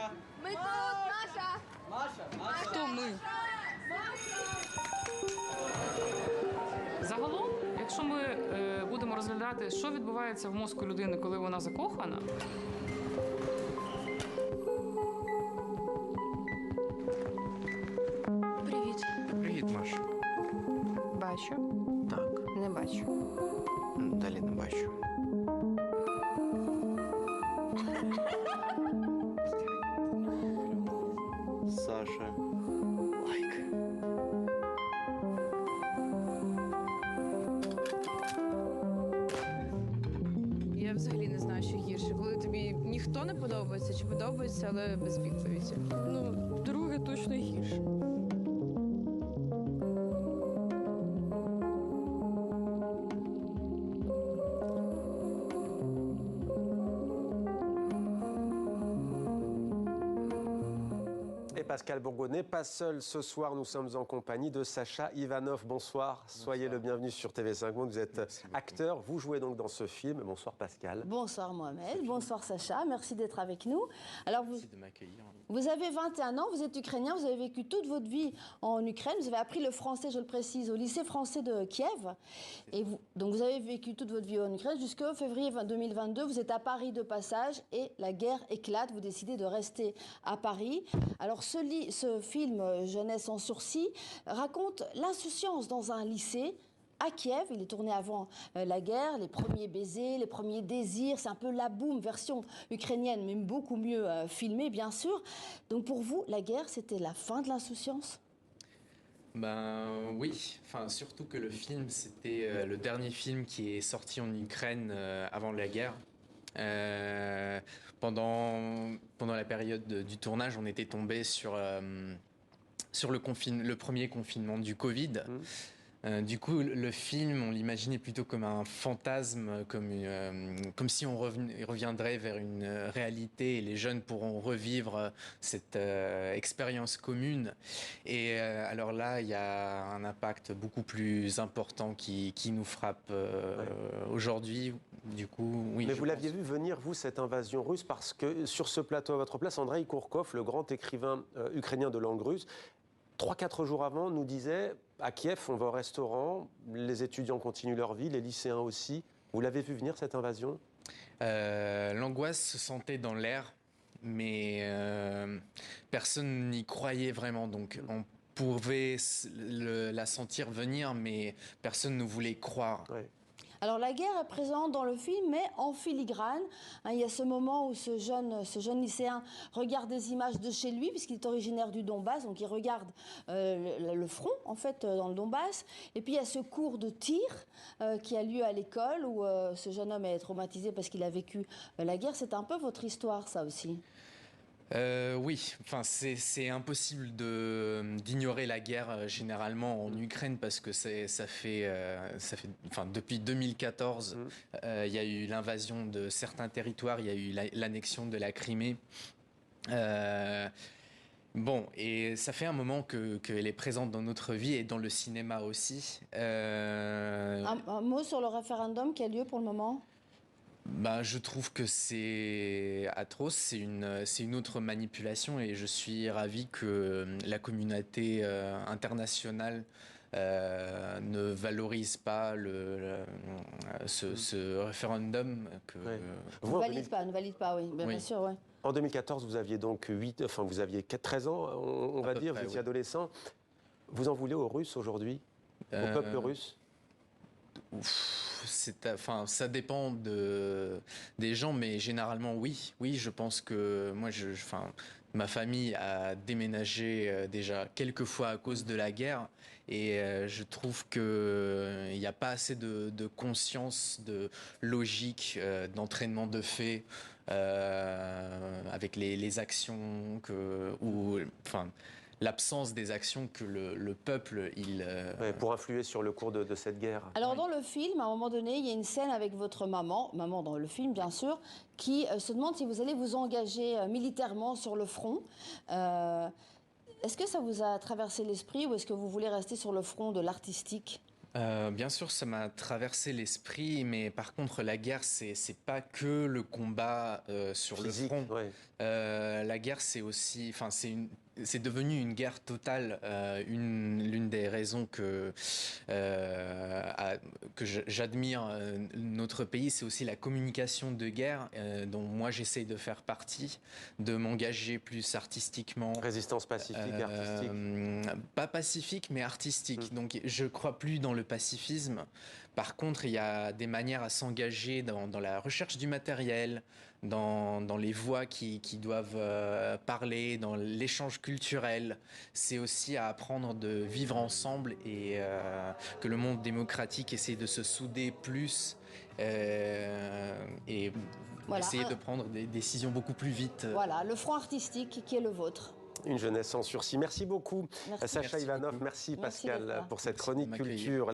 Маша! Ми тут, Маша! Маша! Хто ми? Загалом, якщо ми будемо розглядати, що відбувається в мозку людини, коли вона закохана. Привіт. Привіт, Маш. Бачу. Так, Не бачу. далі не бачу. Саша. Лайк. Я взагалі не знаю, що гірше. Коли тобі ніхто не подобається чи подобається, але без відповіді. Ну, друге точно гірше. Et Pascal Bourgault n'est pas seul ce soir. Nous sommes en compagnie de Sacha Ivanov. Bonsoir. Soyez le bienvenu sur TV5 Monde. Vous êtes acteur. Vous jouez donc dans ce film. Bonsoir Pascal. Bonsoir Mohamed, bonsoir Sacha, merci d'être avec nous. Alors Merci de m'accueillir. vous avez 21 ans, vous êtes ukrainien, vous avez vécu toute votre vie en Ukraine, vous avez appris le français, je le précise, au lycée français de Kiev. Et donc vous avez vécu toute votre vie en Ukraine jusqu'au février 2022, vous êtes à Paris de passage et la guerre éclate, vous décidez de rester à Paris. Alors ce film Jeunesse en sursis raconte l'insouciance dans un lycée à Kiev. Il est tourné avant la guerre, les premiers baisers, les premiers désirs. C'est un peu la boum version ukrainienne, mais beaucoup mieux filmée, bien sûr. Donc pour vous, la guerre, c'était la fin de l'insouciance ? Ben oui, enfin surtout que le film c'était le dernier film qui est sorti en Ukraine avant la guerre. Pendant la période du tournage, on était tombé sur le premier confinement du Covid. Du coup, le film, on l'imaginait plutôt comme un fantasme, comme si on reviendrait vers une réalité et les jeunes pourront revivre cette expérience commune. Et alors là, il y a un impact beaucoup plus important qui nous frappe aujourd'hui. Du coup, oui. Mais vous l'aviez vu venir, vous, cette invasion russe, parce que sur ce plateau à votre place, Andreï Kourkov, le grand écrivain ukrainien de langue russe, 3-4 jours avant, nous disait à Kiev, on va au restaurant, les étudiants continuent leur vie, les lycéens aussi. Vous l'avez vu venir, cette invasion ? L'angoisse se sentait dans l'air, mais personne n'y croyait vraiment. Donc on pouvait la sentir venir, mais personne ne voulait croire. Ouais. Alors la guerre est présente dans le film, mais en filigrane. Il y a ce moment où ce jeune lycéen regarde des images de chez lui, puisqu'il est originaire du Donbass, donc il regarde le front, en fait, dans le Donbass. Et puis il y a ce cours de tir qui a lieu à l'école, où ce jeune homme est traumatisé parce qu'il a vécu la guerre. C'est un peu votre histoire, ça aussi. Oui, enfin c'est impossible d'ignorer la guerre généralement en Ukraine parce que ça fait enfin depuis 2014 il y a eu l'invasion de certains territoires, il y a eu l'annexion de la Crimée. Bon, et ça fait un moment qu'elle est présente dans notre vie et dans le cinéma aussi. Un mot sur le référendum qui a lieu pour le moment ? Ben, je trouve que c'est atroce, c'est une autre manipulation et je suis ravi que la communauté internationale ne valorise pas ce référendum. Vous, ne valide pas, oui, bien sûr, oui. En 2014, vous aviez donc 13 ans, on va dire, vous étiez adolescent. Vous en voulez aux Russes aujourd'hui, au peuple russe ? Ça dépend des gens, mais généralement oui. Oui, je pense que ma famille a déménagé déjà quelques fois à cause de la guerre et je trouve qu'il n'y a pas assez de conscience, de logique, d'entraînement de fait avec les actions l'absence des actions que le peuple, pour influer sur le cours de cette guerre. Alors dans le film, à un moment donné, il y a une scène avec votre maman dans le film bien sûr, qui se demande si vous allez vous engager militairement sur le front. Est-ce que ça vous a traversé l'esprit ou est-ce que vous voulez rester sur le front de l'artistique ? Bien sûr, ça m'a traversé l'esprit, mais par contre, la guerre, c'est pas que le combat sur Physique, le front. ouais. La guerre, c'est aussi, enfin, c'est devenu une guerre totale. L'une des raisons que j'admire notre pays, c'est aussi la communication de guerre, dont moi j'essaye de faire partie, de m'engager plus artistiquement. Résistance pacifique et artistique. Pas pacifique, mais artistique. Donc, je crois plus dans le pacifisme. Par contre, il y a des manières à s'engager dans la recherche du matériel, dans les voix qui doivent parler, dans l'échange culturel. C'est aussi à apprendre de vivre ensemble et que le monde démocratique essaie de se souder plus et Voilà. essayer de prendre des décisions beaucoup plus vite. Voilà, le front artistique qui est le vôtre. Une jeunesse sans sursis. Merci beaucoup, Merci. Sacha Merci Ivanov. beaucoup. Merci, Merci Pascal, d'être là. pour cette Merci de chronique m'accueillir. culture.